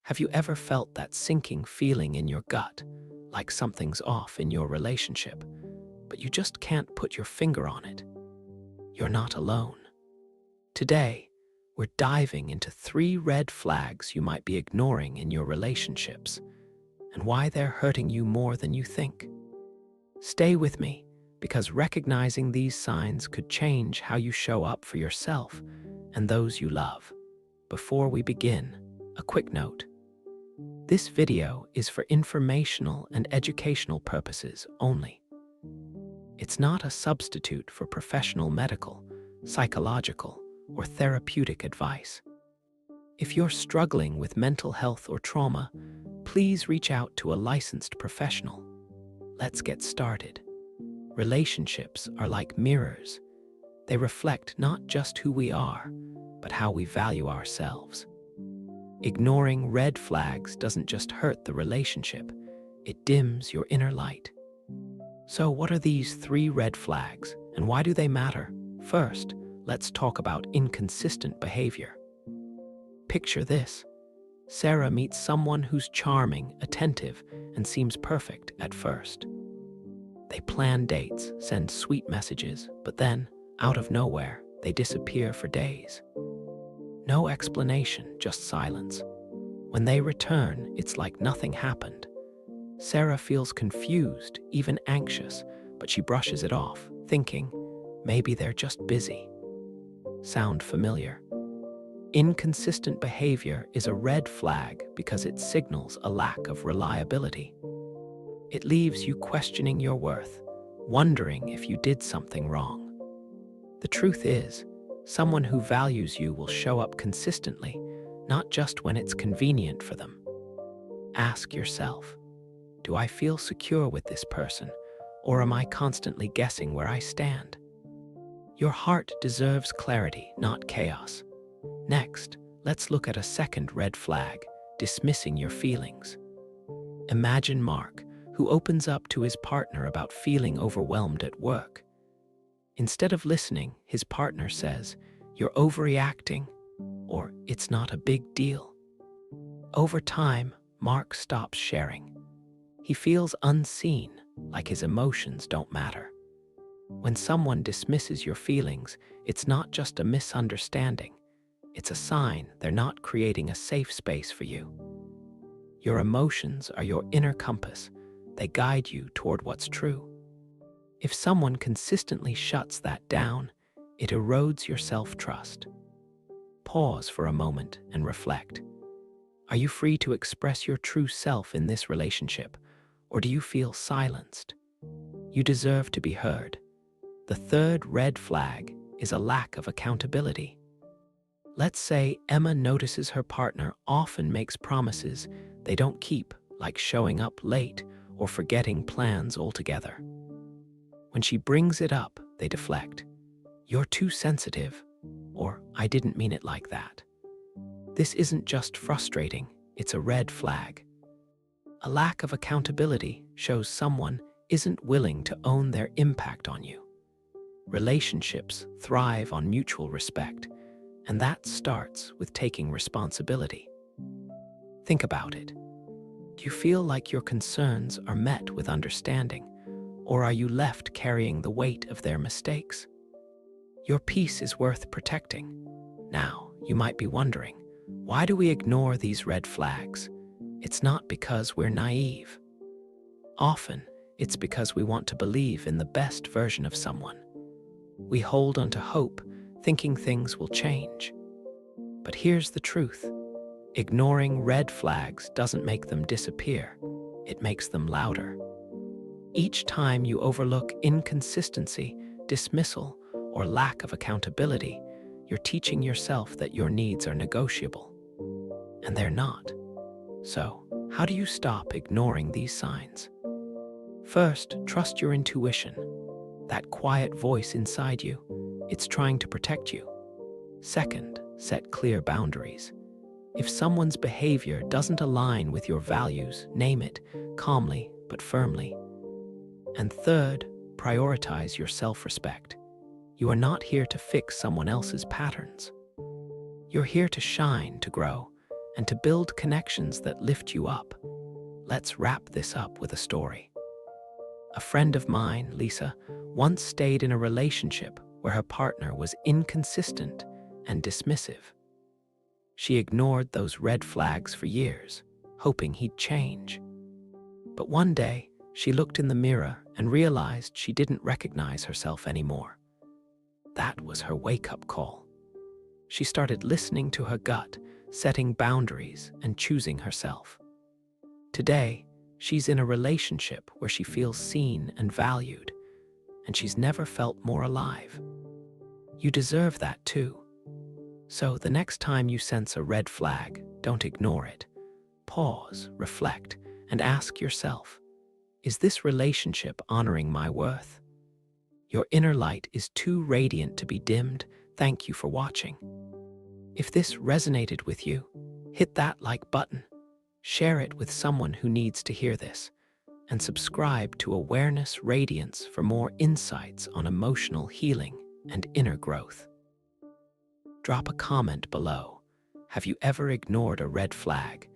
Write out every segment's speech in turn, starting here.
Have you ever felt that sinking feeling in your gut, like something's off in your relationship, but you just can't put your finger on it? You're not alone. Today, we're diving into 3 red flags you might be ignoring in your relationships and why they're hurting you more than you think. Stay with me, because recognizing these signs could change how you show up for yourself and those you love. Before we begin, a quick note. This video is for informational and educational purposes only. It's not a substitute for professional medical, psychological, or therapeutic advice. If you're struggling with mental health or trauma, please reach out to a licensed professional. Let's get started. Relationships are like mirrors. They reflect not just who we are, but how we value ourselves. Ignoring red flags doesn't just hurt the relationship, it dims your inner light. So what are these 3 red flags, and why do they matter? First, let's talk about inconsistent behavior. Picture this. Sarah meets someone who's charming, attentive, and seems perfect at first. They plan dates, send sweet messages, but then, out of nowhere, they disappear for days. No explanation, just silence. When they return, it's like nothing happened. Sarah feels confused, even anxious, but she brushes it off, thinking, maybe they're just busy. Sound familiar? Inconsistent behavior is a red flag because it signals a lack of reliability. It leaves you questioning your worth, wondering if you did something wrong. The truth is, someone who values you will show up consistently, not just when it's convenient for them. Ask yourself, do I feel secure with this person, or am I constantly guessing where I stand? Your heart deserves clarity, not chaos. Next, let's look at a second red flag, dismissing your feelings. Imagine Mark, who opens up to his partner about feeling overwhelmed at work. Instead of listening, his partner says, "You're overreacting," or "It's not a big deal." Over time, Mark stops sharing. He feels unseen, like his emotions don't matter. When someone dismisses your feelings, it's not just a misunderstanding. It's a sign they're not creating a safe space for you. Your emotions are your inner compass. They guide you toward what's true. If someone consistently shuts that down, it erodes your self-trust. Pause for a moment and reflect. Are you free to express your true self in this relationship, or do you feel silenced? You deserve to be heard. The third red flag is a lack of accountability. Let's say Emma notices her partner often makes promises they don't keep, like showing up late or forgetting plans altogether. When she brings it up, they deflect. "You're too sensitive," or "I didn't mean it like that." This isn't just frustrating, it's a red flag. A lack of accountability shows someone isn't willing to own their impact on you. Relationships thrive on mutual respect, and that starts with taking responsibility. Think about it. Do you feel like your concerns are met with understanding, or are you left carrying the weight of their mistakes? Your peace is worth protecting. Now, you might be wondering, why do we ignore these red flags? It's not because we're naive. Often, it's because we want to believe in the best version of someone. We hold on to hope, thinking things will change. But here's the truth. Ignoring red flags doesn't make them disappear. It makes them louder. Each time you overlook inconsistency, dismissal, or lack of accountability, you're teaching yourself that your needs are negotiable. And they're not. So, how do you stop ignoring these signs? First, trust your intuition. That quiet voice inside you, it's trying to protect you. Second, set clear boundaries. If someone's behavior doesn't align with your values, name it, calmly but firmly. And third, prioritize your self-respect. You are not here to fix someone else's patterns. You're here to shine, to grow, and to build connections that lift you up. Let's wrap this up with a story. A friend of mine, Lisa, once stayed in a relationship where her partner was inconsistent and dismissive. She ignored those red flags for years, hoping he'd change. But one day, she looked in the mirror and realized she didn't recognize herself anymore. That was her wake-up call. She started listening to her gut, setting boundaries, and choosing herself. Today, she's in a relationship where she feels seen and valued, and she's never felt more alive. You deserve that too. So the next time you sense a red flag, don't ignore it. Pause, reflect, and ask yourself, is this relationship honoring my worth? Your inner light is too radiant to be dimmed. Thank you for watching. If this resonated with you, hit that like button, share it with someone who needs to hear this, and subscribe to Awareness Radiance for more insights on emotional healing and inner growth. Drop a comment below. Have you ever ignored a red flag,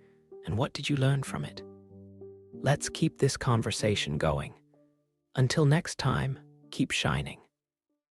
and what did you learn from it? Let's keep this conversation going. Until next time, keep shining.